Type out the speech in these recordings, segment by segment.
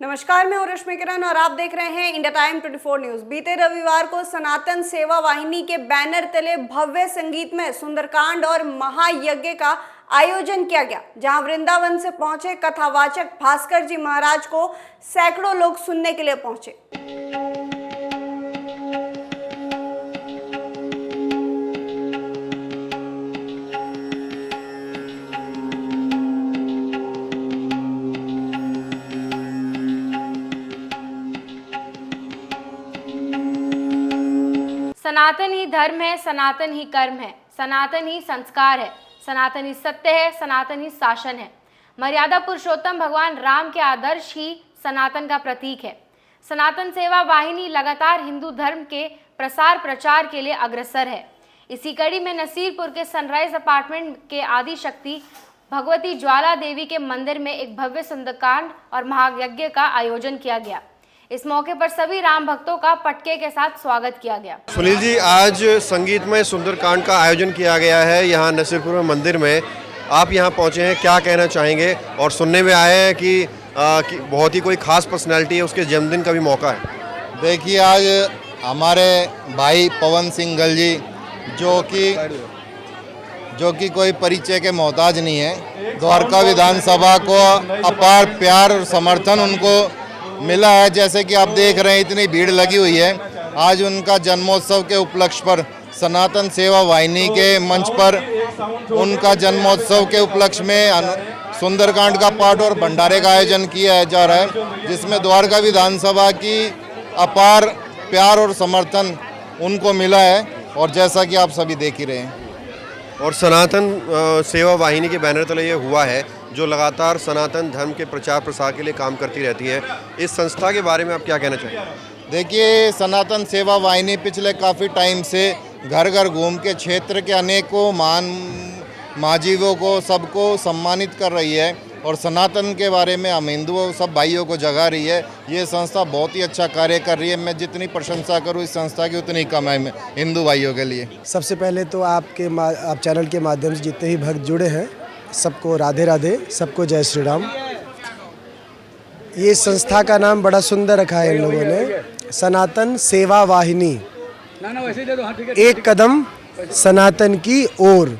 नमस्कार, मैं हूं रश्मि किरण और आप देख रहे हैं इंडिया टाइम 24 न्यूज। बीते रविवार को सनातन सेवा वाहिनी के बैनर तले भव्य संगीतमय सुंदरकांड और महायज्ञ का आयोजन किया गया, जहां वृंदावन से पहुंचे कथावाचक भास्कर जी महाराज को सैकड़ों लोग सुनने के लिए पहुंचे। सनातन ही धर्म है, सनातन ही कर्म है, सनातन ही संस्कार है, सनातन ही सत्य है, सनातन ही शासन है। मर्यादा पुरुषोत्तम भगवान राम के आदर्श ही सनातन का प्रतीक है। सनातन सेवा वाहिनी लगातार हिंदू धर्म के प्रसार प्रचार के लिए अग्रसर है। इसी कड़ी में नसीरपुर के सनराइज अपार्टमेंट के आदि शक्ति भगवती ज्वाला देवी के मंदिर में एक भव्य सुंदरकांड और महायज्ञ का आयोजन किया गया। इस मौके पर सभी राम भक्तों का पटके के साथ स्वागत किया गया। सुनील जी, आज संगीतमय सुंदरकांड का आयोजन किया गया है यहाँ नसीरपुर में मंदिर में। आप यहाँ पहुँचे हैं, क्या कहना चाहेंगे? और सुनने में आया है कि बहुत ही कोई खास पर्सनैलिटी है, उसके जन्मदिन का भी मौका है। देखिए, आज हमारे भाई पवन सिंघल जी जो कि कोई परिचय के मोहताज नहीं है, द्वारका विधानसभा को अपार प्यार और समर्थन उनको मिला है। जैसे कि आप देख रहे हैं, इतनी भीड़ लगी हुई है। आज उनका जन्मोत्सव के उपलक्ष्य पर सनातन सेवा वाहिनी के मंच पर उनका जन्मोत्सव के उपलक्ष्य में सुंदरकांड का पाठ और भंडारे का आयोजन किया जा रहा है, जिसमें द्वारका विधानसभा की अपार प्यार और समर्थन उनको मिला है, और जैसा कि आप सभी देख ही रहे हैं। और सनातन सेवा वाहिनी के बैनर तले ये हुआ है, जो लगातार सनातन धर्म के प्रचार प्रसार के लिए काम करती रहती है। इस संस्था के बारे में आप क्या कहना चाहिए? देखिए, सनातन सेवा वाहिनी पिछले काफ़ी टाइम से घर घर घूम के क्षेत्र के अनेकों महाजीवों को सबको सम्मानित कर रही है, और सनातन के बारे में हम हिंदुओं सब भाइयों को जगा रही है। ये संस्था बहुत ही अच्छा कार्य कर रही है। मैं जितनी प्रशंसा करूँ इस संस्था की, उतनी कम है हिंदू भाइयों के लिए। सबसे पहले तो आप चैनल के माध्यम से जितने भी भक्त जुड़े हैं, सबको राधे राधे, सबको जय श्री राम। ये संस्था का नाम बड़ा सुंदर रखा है इन लोगों ने, सनातन सेवा वाहिनी, एक कदम सनातन की ओर।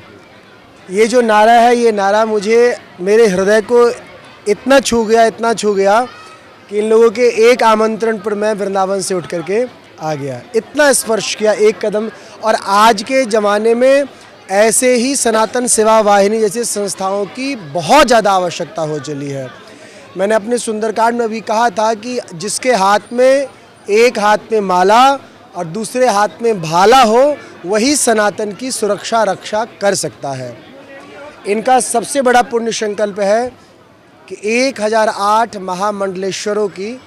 ये जो नारा है, ये नारा मुझे मेरे हृदय को इतना छू गया कि इन लोगों के एक आमंत्रण पर मैं वृंदावन से उठ करके आ गया। इतना स्पर्श किया एक कदम। और आज के ज़माने में ऐसे ही सनातन सेवा वाहिनी जैसी संस्थाओं की बहुत ज़्यादा आवश्यकता हो चली है। मैंने अपने सुंदरकांड में भी कहा था कि जिसके हाथ में एक हाथ में माला और दूसरे हाथ में भाला हो, वही सनातन की सुरक्षा रक्षा कर सकता है। इनका सबसे बड़ा पुण्य संकल्प है कि 1008 महामंडलेश्वरों की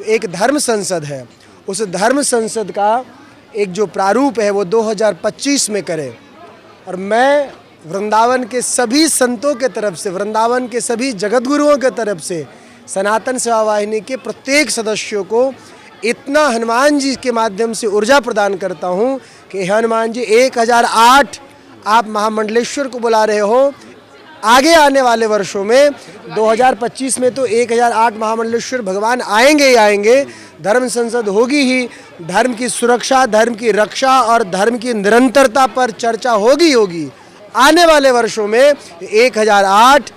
एक धर्म संसद है, उस धर्म संसद का एक जो प्रारूप है वो 2025 में करें। और मैं वृंदावन के सभी संतों के तरफ से, वृंदावन के सभी जगतगुरुओं के तरफ से सनातन सेवा वाहिनी के प्रत्येक सदस्यों को इतना हनुमान जी के माध्यम से ऊर्जा प्रदान करता हूँ कि हनुमान जी 1008 आप महामंडलेश्वर को बुला रहे हो। आगे आने वाले वर्षों में 2025 में तो 1008 महामंडलेश्वर भगवान आएंगे ही आएंगे। धर्म संसद होगी ही, धर्म की सुरक्षा, धर्म की रक्षा और धर्म की निरंतरता पर चर्चा होगी। आने वाले वर्षों में 1008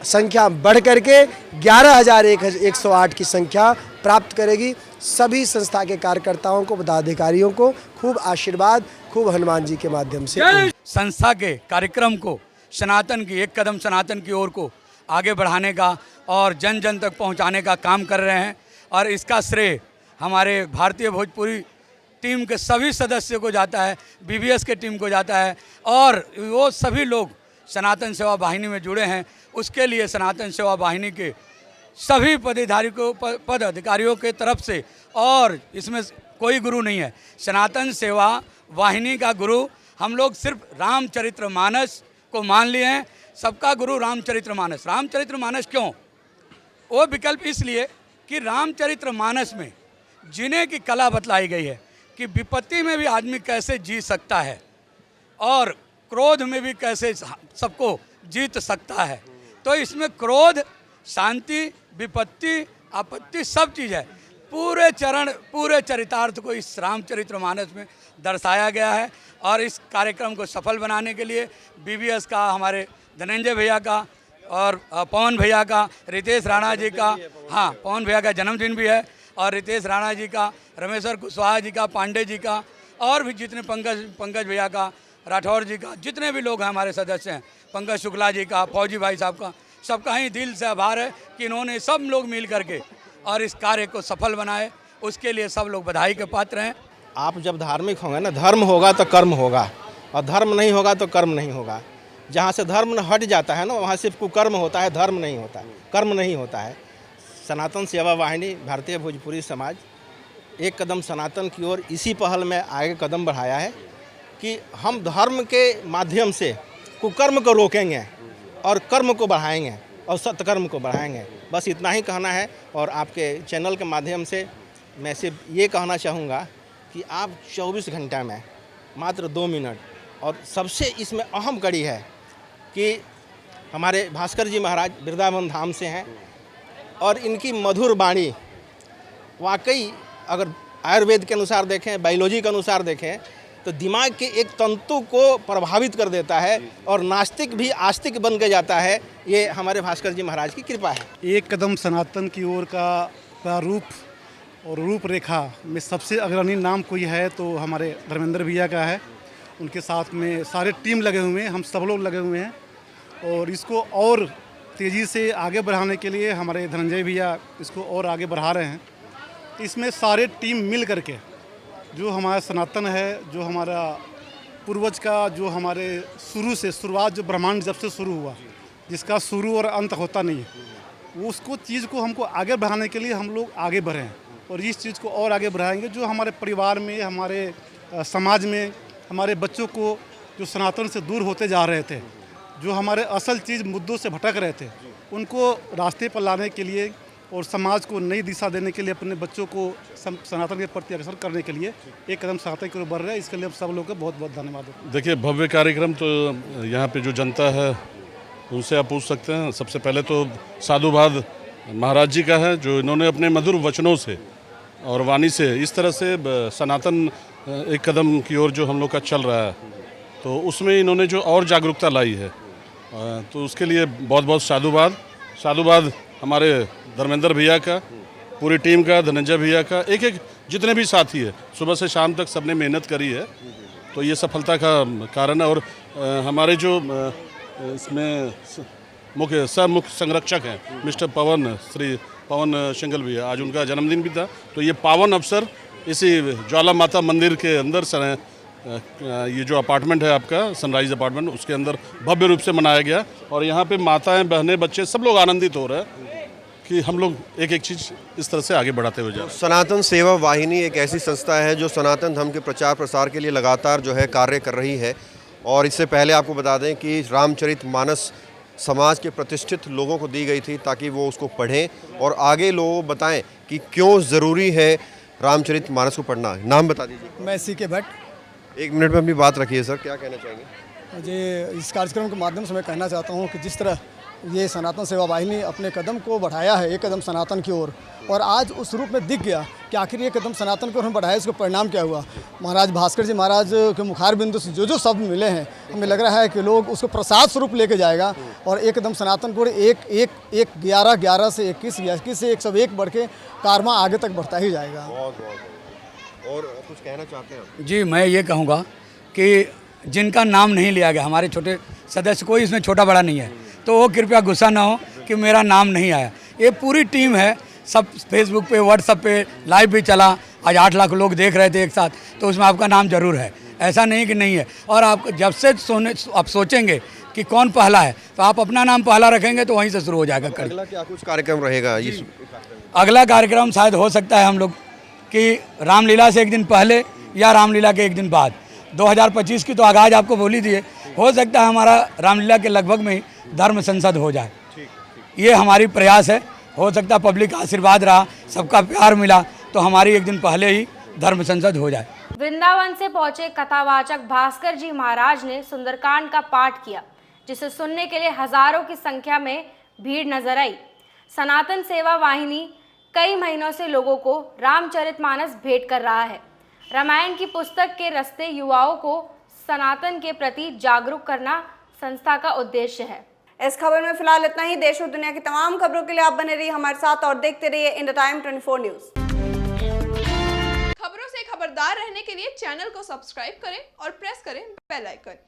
संख्या बढ़ करके 11,108 की संख्या प्राप्त करेगी। सभी संस्था के कार्यकर्ताओं को, पदाधिकारियों को खूब आशीर्वाद, खूब हनुमान जी के माध्यम से। संस्था के कार्यक्रम को सनातन की, एक कदम सनातन की ओर को आगे बढ़ाने का और जन जन तक पहुंचाने का काम कर रहे हैं। और इसका श्रेय हमारे भारतीय भोजपुरी टीम के सभी सदस्यों को जाता है, बीबीएस के टीम को जाता है, और वो सभी लोग सनातन सेवा वाहिनी में जुड़े हैं। उसके लिए सनातन सेवा वाहिनी के सभी पदाधिकारियों के तरफ से, और इसमें कोई गुरु नहीं है, सनातन सेवा वाहिनी का गुरु हम लोग सिर्फ रामचरितमानस को मान लिए हैं। सबका गुरु रामचरितमानस। रामचरितमानस क्यों? वो विकल्प इसलिए कि रामचरितमानस में जीने की कला बतलाई गई है कि विपत्ति में भी आदमी कैसे जी सकता है और क्रोध में भी कैसे सबको जीत सकता है। तो इसमें क्रोध, शांति, विपत्ति आपत्ति सब चीज़ है। पूरे चरितार्थ को इस रामचरितमानस में दर्शाया गया है। और इस कार्यक्रम को सफल बनाने के लिए BBS का, हमारे धनंजय भैया का और पवन भैया का, रितेश राणा जी का, हाँ पवन भैया का जन्मदिन भी है, और रितेश राणा जी का, रमेश्वर कुशवाहा जी का, पांडे जी का, और भी जितने पंकज भैया का, राठौर जी का, जितने भी लोग हैं हमारे सदस्य हैं, पंकज शुक्ला जी का, फौजी भाई साहब का, सबका ही दिल से आभार है कि इन्होंने सब लोग मिल करके और इस कार्य को सफल बनाए। उसके लिए सब लोग बधाई के पात्र हैं। आप जब धार्मिक होंगे ना, धर्म होगा तो कर्म होगा, और धर्म नहीं होगा तो कर्म नहीं होगा। जहाँ से धर्म हट जाता है ना, वहाँ सिर्फ कुकर्म होता है, धर्म नहीं होता, कर्म नहीं होता है। सनातन सेवा वाहिनी भारतीय भोजपुरी समाज एक कदम सनातन की ओर इसी पहल में आगे कदम बढ़ाया है कि हम धर्म के माध्यम से कुकर्म को रोकेंगे और कर्म को बढ़ाएंगे और सत्कर्म को बढ़ाएंगे। बस इतना ही कहना है। और आपके चैनल के माध्यम से मैं सिर्फ ये कहना चाहूँगा कि आप 24 घंटा में मात्र 2 मिनट, और सबसे इसमें अहम कड़ी है कि हमारे भास्कर जी महाराज वृंदावन धाम से हैं, और इनकी मधुर वाणी वाकई अगर आयुर्वेद के अनुसार देखें, बायोलॉजी के अनुसार देखें, तो दिमाग के एक तंतु को प्रभावित कर देता है और नास्तिक भी आस्तिक बन के जाता है। ये हमारे भास्कर जी महाराज की कृपा है। एक कदम सनातन की ओर का रूप और रूपरेखा में सबसे अग्रणी नाम कोई है तो हमारे धर्मेंद्र भैया का है। उनके साथ में सारे टीम लगे हुए हैं, हम सब लोग लगे हुए हैं, और इसको और तेज़ी से आगे बढ़ाने के लिए हमारे धनंजय भैया इसको और आगे बढ़ा रहे हैं। इसमें सारे टीम मिल करके जो हमारा सनातन है, जो हमारा पूर्वज का, जो हमारे शुरुआत जो ब्रह्मांड जब से शुरू हुआ, जिसका शुरू और अंत होता नहीं है, उसको चीज़ को हमको आगे बढ़ाने के लिए हम लोग आगे बढ़े हैं, और इस चीज़ को और आगे बढ़ाएंगे। जो हमारे परिवार में, हमारे समाज में, हमारे बच्चों को जो सनातन से दूर होते जा रहे थे, जो हमारे असल चीज़ मुद्दों से भटक रहे थे, उनको रास्ते पर लाने के लिए और समाज को नई दिशा देने के लिए, अपने बच्चों को सनातन के प्रति अग्रसर करने के लिए एक कदम सनातन की ओर बढ़ रहे हैं। इसके लिए हम सब लोगों को बहुत बहुत धन्यवाद है। देखिए, भव्य कार्यक्रम तो यहाँ पे जो जनता है उनसे आप पूछ सकते हैं। सबसे पहले तो साधुवाद महाराज जी का है, जो इन्होंने अपने मधुर वचनों से और वाणी से इस तरह से सनातन एक कदम की ओर जो हम लोग का चल रहा है, तो उसमें इन्होंने जो और जागरूकता लाई है, तो उसके लिए बहुत बहुत साधुवाद हमारे धर्मेंद्र भैया का, पूरी टीम का, धनंजय भैया का, एक जितने भी साथी है, सुबह से शाम तक सबने मेहनत करी है, तो ये सफलता का कारण है। और हमारे जो इसमें मुख्य संरक्षक हैं मिस्टर श्री पवन शिंगल भैया, आज उनका जन्मदिन भी था, तो ये पावन अवसर इसी ज्वाला माता मंदिर के अंदर ये जो अपार्टमेंट है आपका सनराइज अपार्टमेंट, उसके अंदर भव्य रूप से मनाया गया। और यहाँ पे माताएं, बहनें, बच्चे सब लोग आनंदित हो रहे हैं कि हम लोग एक चीज़ इस तरह से आगे बढ़ाते हुए जा रहे हैं। सनातन सेवा वाहिनी एक ऐसी संस्था है जो सनातन धर्म के प्रचार प्रसार के लिए लगातार जो है कार्य कर रही है। और इससे पहले आपको बता दें कि रामचरितमानस समाज के प्रतिष्ठित लोगों को दी गई थी ताकि वो उसको पढ़ें और आगे लोगों को बताएं कि क्यों ज़रूरी है रामचरितमानस को पढ़ना। नाम बता दीजिए। मैं सी के भट्ट। 1 मिनट में अपनी बात रखिए सर, क्या कहना चाहेंगे? मुझे इस कार्यक्रम के माध्यम से मैं कहना चाहता हूँ कि जिस तरह ये सनातन सेवा वाहिनी अपने कदम को बढ़ाया है, एक कदम सनातन की ओर, और आज उस रूप में दिख गया कि आखिर ये कदम सनातन की ओर हम बढ़ाया, इसका परिणाम क्या हुआ। महाराज भास्कर जी महाराज के मुखार बिंदु से जो शब्द मिले हैं, हमें लग रहा है कि लोग उसको प्रसाद स्वरूप लेके जाएगा, और एक कदम सनातन की ओर 11 से 21 से 101 बढ़ के कारवां आगे तक बढ़ता ही जाएगा। और कुछ कहना चाहते हैं? जी, मैं ये कहूँगा कि जिनका नाम नहीं लिया गया, हमारे छोटे सदस्य, कोई इसमें छोटा बड़ा नहीं है, तो वो कृपया गुस्सा ना हो कि मेरा नाम नहीं आया। ये पूरी टीम है, सब फेसबुक पे, व्हाट्सएप पे लाइव भी चला, आज 8 लाख लोग देख रहे थे एक साथ, तो उसमें आपका नाम जरूर है, ऐसा नहीं कि नहीं है। और आप जब से आप सोचेंगे कि कौन पहला है, तो आप अपना नाम पहला रखेंगे तो वहीं से शुरू हो जाएगा। अगला क्या कुछ कार्यक्रम रहेगा? अगला कार्यक्रम शायद हो सकता है हम लोग कि रामलीला से 1 दिन पहले या रामलीला के 1 दिन बाद, 2025 की तो आगाज आपको बोल ही दिए, हो सकता है हमारा रामलीला के लगभग में ही धर्म संसद हो जाए। ये हमारी प्रयास है, हो सकता है पब्लिक का आशीर्वाद रहा, सबका प्यार मिला, तो हमारी 1 दिन पहले ही धर्म संसद हो जाए। वृंदावन से पहुंचे कथावाचक भास्कर जी महाराज ने सुंदरकांड का पाठ किया, जिसे सुनने के लिए हजारों की संख्या में भीड़ नजर आई। सनातन सेवा वाहिनी कई महीनों से लोगों को रामचरितमानस भेंट कर रहा है। रामायण की पुस्तक के रास्ते युवाओं को सनातन के प्रति जागरूक करना संस्था का उद्देश्य है। इस खबर में फिलहाल इतना ही। देश और दुनिया की तमाम खबरों के लिए आप बने रहिए हमारे साथ और देखते रहिए इंडिया टाइम 24 न्यूज। खबरों से खबरदार रहने के लिए चैनल को सब्सक्राइब करें और प्रेस करें बेल आइकन।